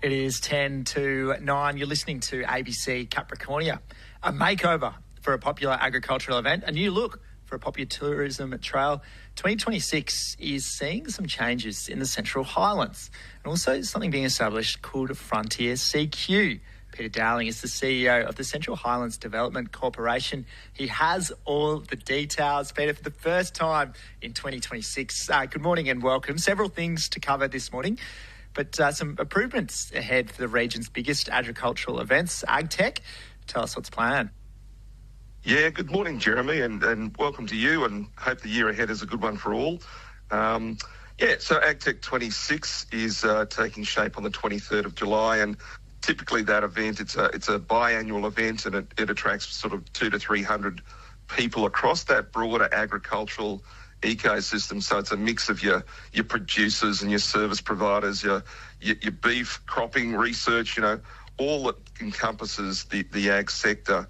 It is 10 to 9. You're listening to ABC Capricornia. A makeover for a popular agricultural event, a new look for a popular tourism trail. 2026 is seeing some changes in the Central Highlands and also something being established called Frontier CQ. Peter Dowling is the CEO of the Central Highlands Development Corporation. He has all the details. Peter, for the first time in 2026, good morning and welcome. Several things to cover this morning, but some improvements ahead for the region's biggest agricultural events, AgTech. Tell us what's planned. Yeah, good morning, Jeremy, and welcome to you, and hope the year ahead is a good one for all. So AgTech 26 is taking shape on the 23rd of July, and typically that event, it's a biannual event, and it attracts sort of 200 to 300 people across that broader agricultural ecosystem. So it's a mix of your producers and your service providers, your beef cropping research, all that encompasses the ag sector.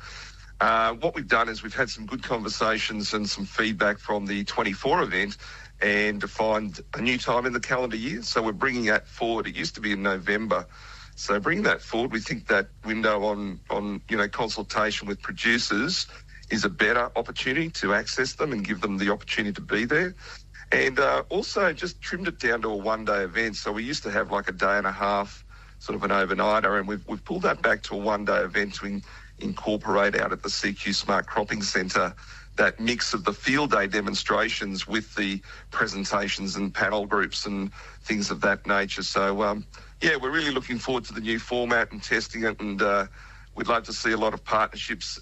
What we've done is we've had some good conversations and some feedback from the 24 event and defined a new time in the calendar year. So we're bringing that forward. It used to be in November. So bringing that forward, we think that window on consultation with producers is a better opportunity to access them and give them the opportunity to be there. And also just trimmed it down to a one-day event. So we used to have like a day and a half, sort of an overnighter, and we've pulled that back to a one-day event to incorporate out at the CQ Smart Cropping Centre that mix of the field day demonstrations with the presentations and panel groups and things of that nature. So, we're really looking forward to the new format and testing it, and we'd love to see a lot of partnerships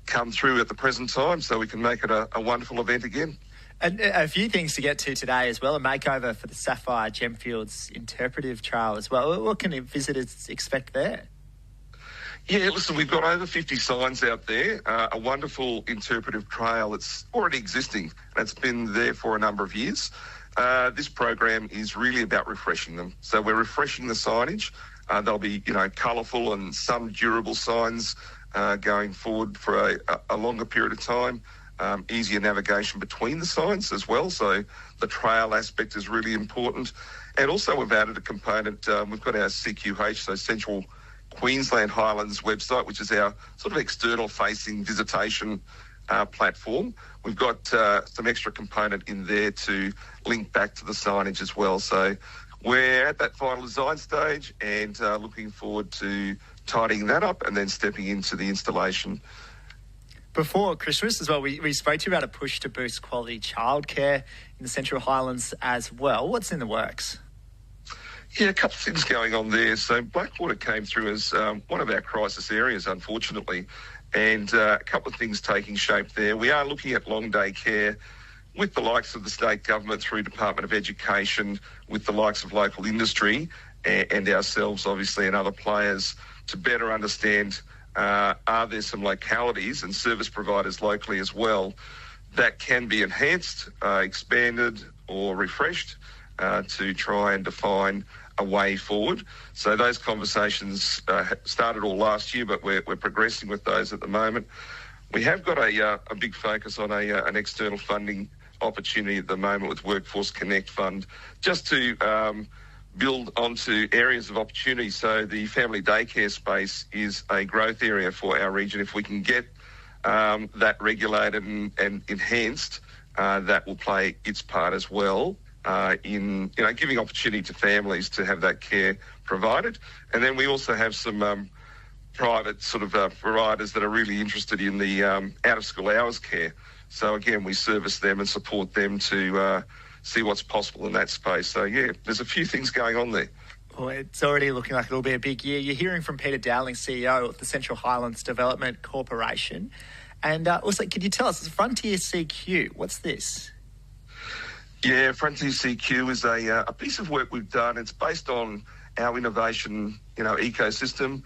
come through at the present time so we can make it a wonderful event again. And a few things to get to today as well, a makeover for the Sapphire Gemfields Interpretive Trail as well. What can visitors expect there? Yeah, listen, we've got over 50 signs out there, a wonderful interpretive trail that's already existing. That's been there for a number of years. This program is really about refreshing them. So we're refreshing the signage. They'll be, colourful and some durable signs going forward for a longer period of time. Easier navigation between the signs as well. So the trail aspect is really important. And also we've added a component. We've got our CQH, so Central Queensland Highlands website, which is our sort of external-facing visitation platform. We've got some extra component in there to link back to the signage as well. So we're at that final design stage and looking forward to tidying that up and then stepping into the installation. Before Christmas as well, we spoke to you about a push to boost quality childcare in the Central Highlands as well. What's in the works? Yeah, a couple of things going on there. So Blackwater came through as one of our crisis areas, unfortunately, and a couple of things taking shape there. We are looking at long day care with the likes of the state government through Department of Education, with the likes of local industry and ourselves, obviously, and other players to better understand are there some localities and service providers locally as well that can be enhanced, expanded or refreshed to try and define a way forward. So those conversations started all last year, but we're progressing with those at the moment. We have got a big focus on an external funding opportunity at the moment with Workforce Connect Fund, just to build onto areas of opportunity. So the family daycare space is a growth area for our region. If we can get that regulated and enhanced, that will play its part as well. In giving opportunity to families to have that care provided. And then we also have some private sort of providers that are really interested in the out-of-school hours care. So again, we service them and support them to see what's possible in that space. So yeah, there's a few things going on there. Well, it's already looking like it'll be a big year. You're hearing from Peter Dowling, CEO of the Central Highlands Development Corporation. And also, could you tell us, Frontier CQ, what's this? Yeah, Frontier CQ is a piece of work we've done. It's based on our innovation, ecosystem.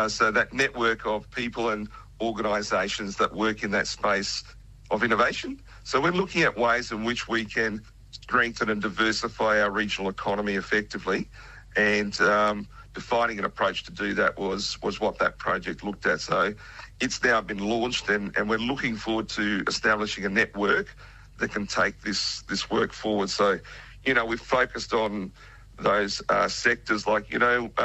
So that network of people and organisations that work in that space of innovation. So we're looking at ways in which we can strengthen and diversify our regional economy effectively. And defining an approach to do that was what that project looked at. So it's now been launched, and we're looking forward to establishing a network that can take this work forward. So, we've focused on those sectors like,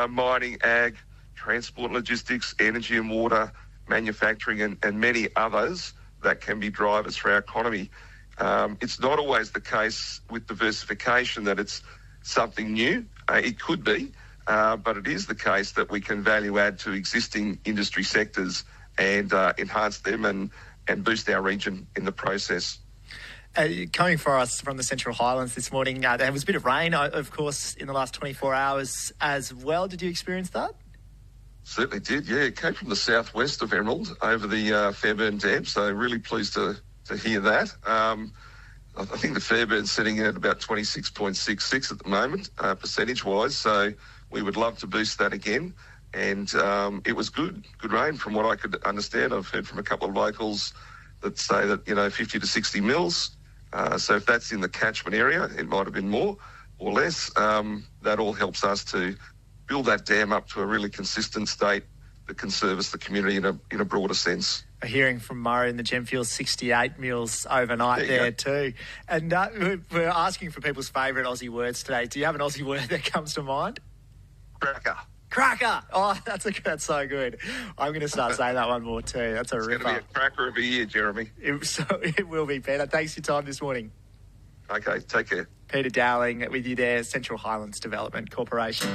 mining, ag, transport and logistics, energy and water, manufacturing and many others that can be drivers for our economy. It's not always the case with diversification that it's something new. It could be, but it is the case that we can value add to existing industry sectors and enhance them and boost our region in the process. Coming for us from the Central Highlands this morning, there was a bit of rain, of course, in the last 24 hours as well. Did you experience that? Certainly did, yeah. It came from the southwest of Emerald over the Fairburn Dam, so really pleased to hear that. I think the Fairburn's sitting at about 26.66 at the moment, percentage-wise, so we would love to boost that again. And it was good rain from what I could understand. I've heard from a couple of locals that say that, 50 to 60 mils. So if that's in the catchment area, it might have been more or less. That all helps us to build that dam up to a really consistent state that can service the community in a broader sense. Hearing from Murray in the Gemfields, 68 mils overnight there too. And we're asking for people's favourite Aussie words today. Do you have an Aussie word that comes to mind? Cracker. Cracker! Oh, that's so good. I'm going to start saying that one more too. That's a ripper. It's going to be a cracker of a year, Jeremy. It will be, Peter. Thanks for your time this morning. Okay, take care. Peter Dowling with you there, Central Highlands Development Corporation.